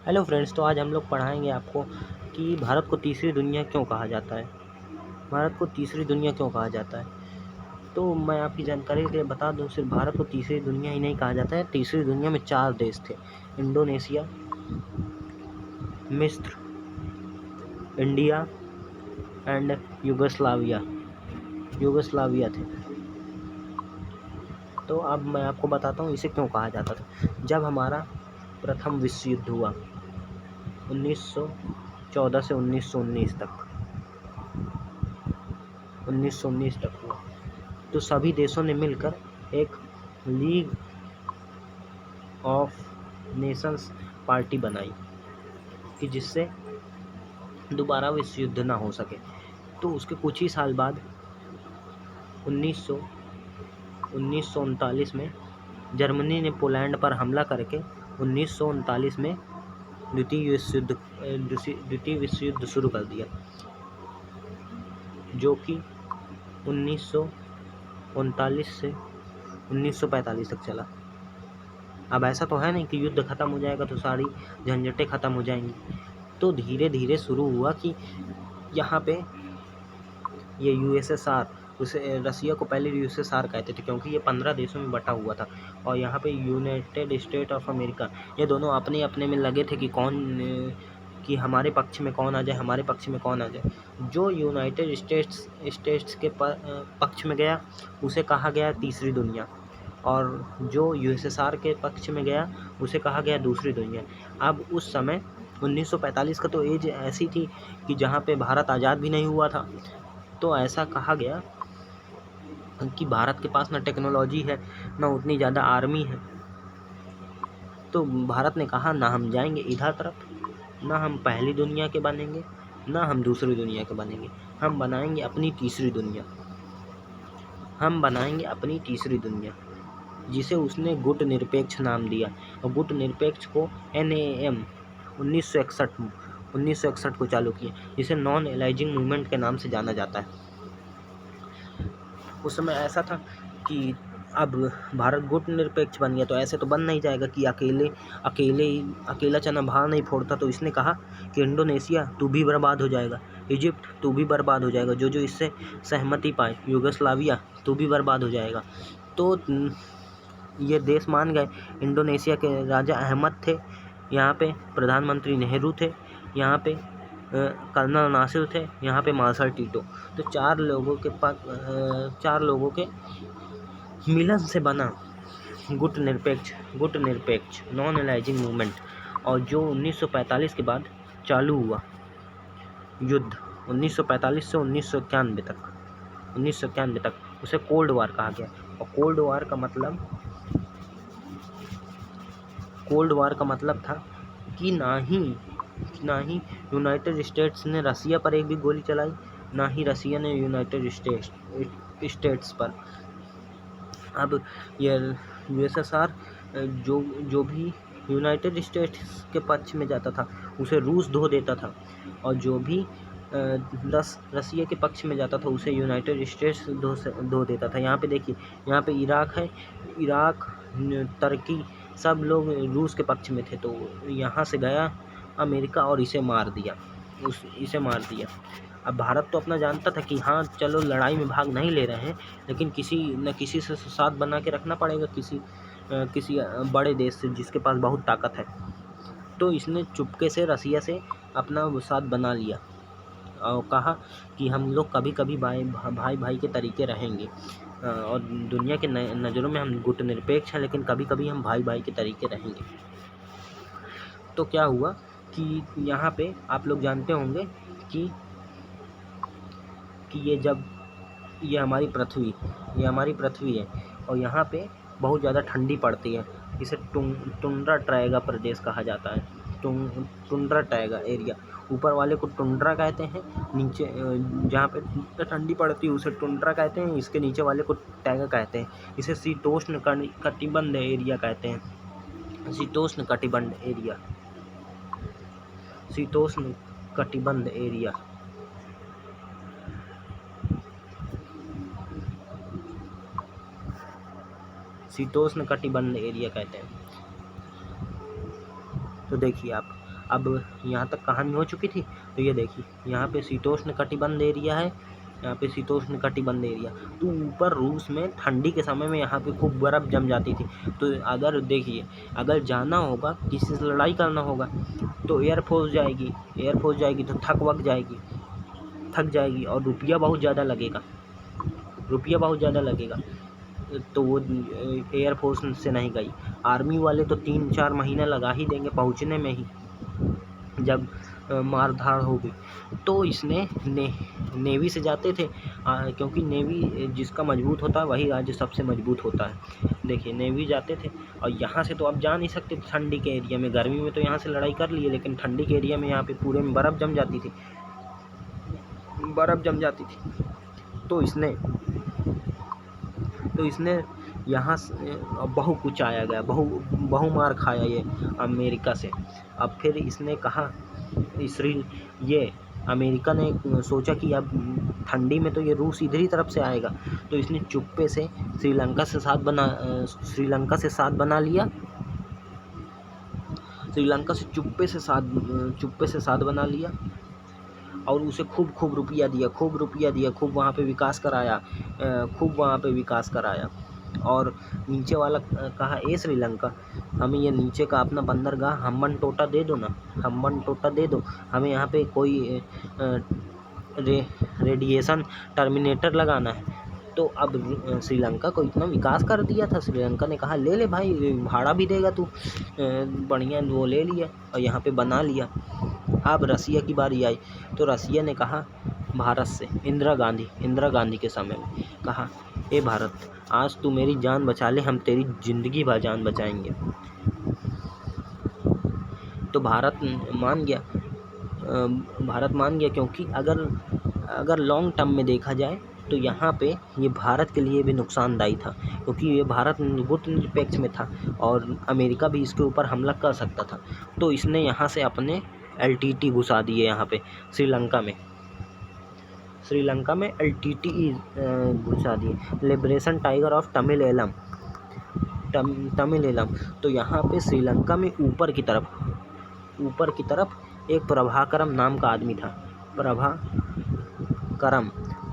Hello friends, तो आज हम लोग पढ़ाएंगे आपको कि भारत को तीसरी दुनिया क्यों कहा जाता है। भारत को तीसरी दुनिया क्यों कहा जाता है, तो मैं आपकी जानकारी के लिए बता दूं, सिर्फ भारत को तीसरी दुनिया ही नहीं कहा जाता है। तीसरी दुनिया में 4 देश थे: इंडोनेशिया, मिस्र, इंडिया एंड यूगोस्लाविया थे। तो अब मैं आपको बताता हूँ इसे क्यों कहा जाता था। जब हमारा प्रथम विश्व युद्ध हुआ 1914 से 1919 तक हुआ, तो सभी देशों ने मिलकर एक लीग ऑफ नेशंस पार्टी बनाई कि जिससे दोबारा विश्व युद्ध ना हो सके। तो उसके कुछ ही साल बाद 1939 में जर्मनी ने पोलैंड पर हमला करके 1939 में द्वितीय विश्व युद्ध शुरू कर दिया, जो कि 1939 से 1945 तक चला। अब ऐसा तो है नहीं कि युद्ध ख़त्म हो जाएगा तो सारी झंझटें ख़त्म हो जाएंगी। तो धीरे धीरे शुरू हुआ कि यहाँ पे ये यूएसएसआर, उसे रसिया को पहले यूएसएसआर कहते थे क्योंकि ये 15 देशों में बटा हुआ था, और यहाँ पे यूनाइटेड स्टेट ऑफ अमेरिका, ये दोनों अपने अपने में लगे थे कि हमारे पक्ष में कौन आ जाए, हमारे पक्ष में कौन आ जाए। जो यूनाइटेड स्टेट्स के पक्ष में गया उसे कहा गया तीसरी दुनिया, और जो यूएसएसआर के पक्ष में गया उसे कहा गया दूसरी दुनिया। अब उस समय 1945 का तो एज ऐसी थी कि जहाँ पे भारत आज़ाद भी नहीं हुआ था, तो ऐसा कहा गया कि भारत के पास ना टेक्नोलॉजी है, ना उतनी ज़्यादा आर्मी है। तो भारत ने कहा ना हम जाएंगे इधर तरफ, ना हम पहली दुनिया के बनेंगे, ना हम दूसरी दुनिया के बनेंगे। हम बनाएंगे अपनी तीसरी दुनिया, जिसे उसने गुट निरपेक्ष नाम दिया। और गुट निरपेक्ष को NAM 1961 को चालू किया, जिसे नॉन एलाइजिंग मूवमेंट के नाम से जाना जाता है। उस समय ऐसा था कि अब भारत गुट निरपेक्ष बन गया, तो ऐसे तो बन नहीं जाएगा कि अकेला चना भार नहीं फोड़ता। तो इसने कहा कि इंडोनेशिया तू भी बर्बाद हो जाएगा, इजिप्ट तू भी बर्बाद हो जाएगा, जो इससे सहमति पाए, यूगोस्लाविया तू भी बर्बाद हो जाएगा। तो ये देश मान गए। इंडोनेशिया के राजा अहमद थे, यहाँ पे प्रधानमंत्री नेहरू थे, यहाँ पे कर्नल नासिर थे, यहाँ पे मार्शल टीटो। तो चार लोगों के मिलन से बना गुट निरपेक्ष नॉन एलाइजिंग मूवमेंट। और जो 1945 के बाद चालू हुआ युद्ध, 1945 से 1991 तक उसे कोल्ड वार कहा गया। और कोल्ड वार का मतलब था कि ना ही यूनाइटेड स्टेट्स ने रसिया पर एक भी गोली चलाई, ना ही रसिया ने यूनाइटेड स्टेट्स पर। अब ये यूएसएसआर जो भी यूनाइटेड स्टेट्स के पक्ष में जाता था उसे रूस धो देता था, और जो भी रसिया के पक्ष में जाता था उसे यूनाइटेड स्टेट्स धो देता था। यहाँ पे देखिए, यहाँ पे इराक है, तुर्की, सब लोग रूस के पक्ष में थे। तो यहाँ से गया अमेरिका और इसे मार दिया। अब भारत तो अपना जानता था कि हाँ चलो लड़ाई में भाग नहीं ले रहे हैं, लेकिन किसी न किसी से साथ बना के रखना पड़ेगा, किसी बड़े देश से जिसके पास बहुत ताकत है। तो इसने चुपके से रसिया से अपना साथ बना लिया और कहा कि हम लोग कभी कभी भाई के तरीके रहेंगे, और दुनिया के नज़रों में हम गुट निरपेक्ष हैं, लेकिन कभी कभी हम भाई के तरीके रहेंगे। तो क्या हुआ कि यहाँ पे आप लोग जानते होंगे कि ये हमारी पृथ्वी है, और यहाँ पे बहुत ज़्यादा ठंडी पड़ती है। इसे टुंड्रा टाइगा प्रदेश कहा जाता है, टुंड्रा टाइगा एरिया। ऊपर वाले को टुंड्रा कहते हैं, नीचे जहाँ पे ठंडी पड़ती है उसे टुंड्रा कहते हैं, इसके नीचे वाले को टाइगा कहते हैं। इसे शीतोष्ण कटिबंध एरिया कहते हैं, शीतोष्ण कटिबंध एरिया। शीतोष्ण कटिबंध एरिया कहते हैं। तो देखिए आप, अब यहाँ तक कहानी हो चुकी थी। तो ये देखिए यहाँ पे शीतोष्ण कटिबंध एरिया है, यहाँ पे शीतोष्ण कटिबंध एरिया। तो ऊपर रूस में ठंडी के समय में यहाँ पे खूब बर्फ़ जम जाती थी। तो अगर देखिए अगर जाना होगा किसी से लड़ाई करना होगा तो एयरफोर्स जाएगी तो थक जाएगी और रुपया बहुत ज़्यादा लगेगा। तो वो एयरफोर्स से नहीं गई। आर्मी वाले तो 3-4 महीने लगा ही देंगे पहुँचने में ही, जब मार धाड़ होगी। तो इसने नेवी से जाते थे, क्योंकि नेवी जिसका मजबूत होता है वही राज्य सबसे मजबूत होता है। देखिए नेवी जाते थे, और यहाँ से तो आप जा नहीं सकते ठंडी के एरिया में। गर्मी में तो यहाँ से लड़ाई कर लिए, लेकिन ठंडी के एरिया में यहाँ पे पूरे में बर्फ़ जम जाती थी। तो इसने यहाँ से बहु कुछ आया गया, बहु मार खाया ये अमेरिका से। अब फिर इसने कहा ये अमेरिका ने सोचा कि अब ठंडी में तो ये रूस इधर ही तरफ से आएगा। तो इसने चुप्पे से श्रीलंका से साथ बना लिया। श्रीलंका से चुप्पे से साथ बना लिया और उसे खूब रुपया दिया, खूब वहाँ पे विकास कराया। और नीचे वाला कहा, ए श्रीलंका, हमें ये नीचे का अपना बंदरगाह हम्बन टोटा दे दो। हमें यहाँ पे कोई रेडिएशन टर्मिनेटर लगाना है। तो अब श्रीलंका को इतना विकास कर दिया था, श्रीलंका ने कहा ले भाई, भाड़ा भी देगा तू, बढ़िया। वो ले लिया और यहाँ पे बना लिया। अब रसिया की बारी आई, तो रसिया ने कहा भारत से, इंदिरा गांधी के समय में कहा, ए भारत, आज तू मेरी जान बचा ले, हम तेरी ज़िंदगी भर जान बचाएंगे। तो भारत मान गया, क्योंकि अगर लॉन्ग टर्म में देखा जाए तो यहाँ पे ये भारत के लिए भी नुकसानदायी था, क्योंकि ये भारत गुट निरपेक्ष में था और अमेरिका भी इसके ऊपर हमला कर सकता था। तो इसने यहाँ से अपने LTT घुसा दिए यहाँ पे श्रीलंका में LTT घुसा दिए, liberation tiger of Tamil Eelam. तो यहाँ पे श्रीलंका में ऊपर की तरफ एक प्रभाकरम नाम का आदमी था।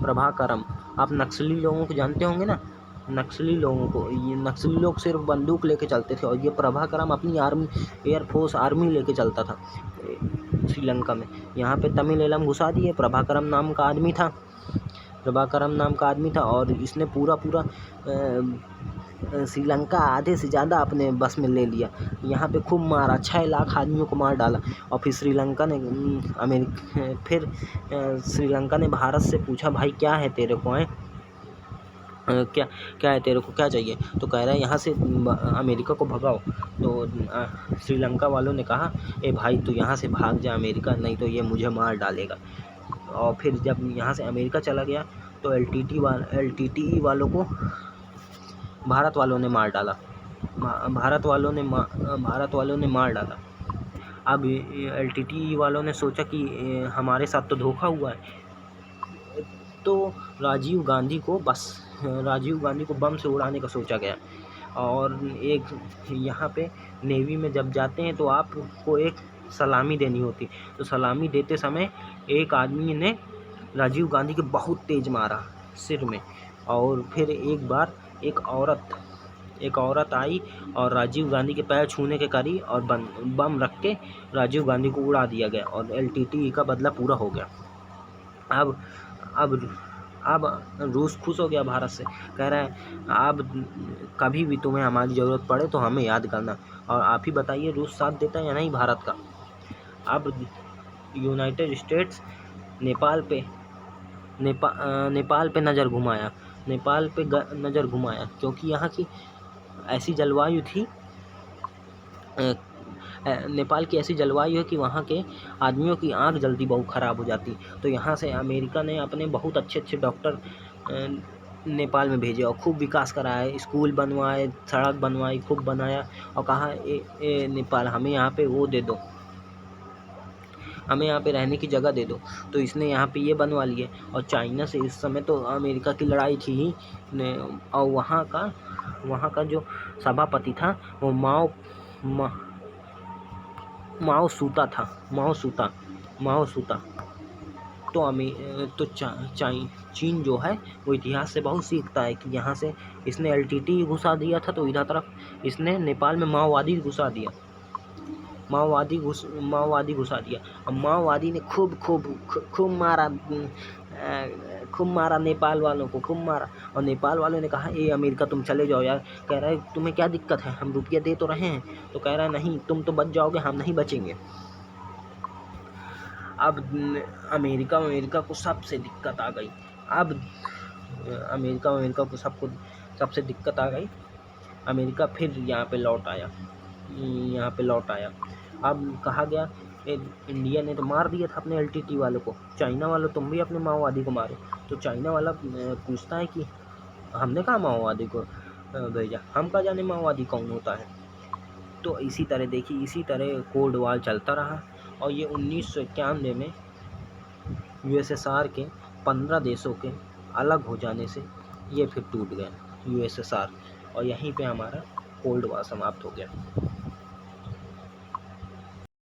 प्रभाकरम, आप नक्सली लोगों को जानते होंगे ना, नक्सली लोग सिर्फ बंदूक लेके चलते थे, और ये प्रभाकरम अपनी एयरफोर्स आर्मी लेके चलता था श्रीलंका में। यहाँ पे तमिल एलम घुसा दिए। प्रभाकरम नाम का आदमी था और इसने पूरा श्रीलंका आधे से ज़्यादा अपने बस में ले लिया। यहाँ पे खूब मारा, 6 लाख आदमियों को मार डाला। और फिर श्रीलंका ने भारत से पूछा, भाई क्या है तेरे को, क्या है तेरे को, क्या चाहिए? तो कह रहा है यहाँ से अमेरिका को भगाओ। तो श्रीलंका वालों ने कहा, ए भाई तू यहाँ से भाग जा अमेरिका, नहीं तो ये मुझे मार डालेगा। और फिर जब यहाँ से अमेरिका चला गया तो LTTE वालों को भारत वालों ने मार डाला। अब LTTE वालों ने सोचा कि हमारे साथ तो धोखा हुआ है, तो राजीव गांधी को बम से उड़ाने का सोचा गया। और एक यहाँ पे नेवी में जब जाते हैं तो आपको एक सलामी देनी होती, तो सलामी देते समय एक आदमी ने राजीव गांधी के बहुत तेज मारा सिर में। और फिर एक बार एक औरत आई और राजीव गांधी के पैर छूने के करी और बम रख के राजीव गांधी को उड़ा दिया गया और LTTE का बदला पूरा हो गया। अब रूस खुश हो गया भारत से, कह रहा है अब कभी भी तुम्हें हमारी ज़रूरत पड़े तो हमें याद करना। और आप ही बताइए रूस साथ देता है या नहीं भारत का। अब यूनाइटेड स्टेट्स नेपाल पे नज़र घुमाया, क्योंकि यहाँ की ऐसी जलवायु थी, नेपाल की ऐसी जलवायु है कि वहाँ के आदमियों की आँख जल्दी बहुत ख़राब हो जाती। तो यहाँ से अमेरिका ने अपने बहुत अच्छे डॉक्टर नेपाल में भेजे और खूब विकास कराया, स्कूल बनवाए, सड़क बनवाई, खूब बनाया। और कहा ए नेपाल, हमें यहाँ पे वो दे दो, हमें यहाँ पे रहने की जगह दे दो। तो इसने यहाँ पे ये बनवा लिए। और चाइना से इस समय तो अमेरिका की लड़ाई थी ही, और वहाँ का जो सभापति था वो माओ सूता था, माओ सूता। तो चीन जो है वो इतिहास से बहुत सीखता है कि यहाँ से इसने एलटीटी घुसा दिया था, तो इधर तरफ इसने नेपाल में माओवादी घुसा दिया, माओवादी घुसा दिया। और माओवादी ने खूब मारा नेपाल वालों को, खूब मारा। और नेपाल वालों ने कहा ए अमेरिका तुम चले जाओ यार। कह रहा है तुम्हें क्या दिक्कत है, हम रुपया दे तो रहे हैं। तो कह रहा है नहीं, तुम तो बच जाओगे, हम नहीं बचेंगे। अब अमेरिका को सबसे दिक्कत आ गई। अब अमेरिका को सबसे दिक्कत आ गई। अमेरिका फिर यहाँ पे लौट आया। अब कहा गया इंडिया ने तो मार दिया था अपने एलटीटी वालों को, चाइना वालों तुम भी अपने माओवादी को मारो। तो चाइना वाला पूछता है कि हमने कहा माओवादी को भेजा, हम का जाने माओवादी कौन होता है। तो इसी तरह कोल्ड वॉर चलता रहा। और ये 1991 में यूएसएसआर के 15 देशों के अलग हो जाने से ये फिर टूट गया यूएसएसआर, और यहीं पे हमारा कोल्ड वॉर समाप्त हो गया।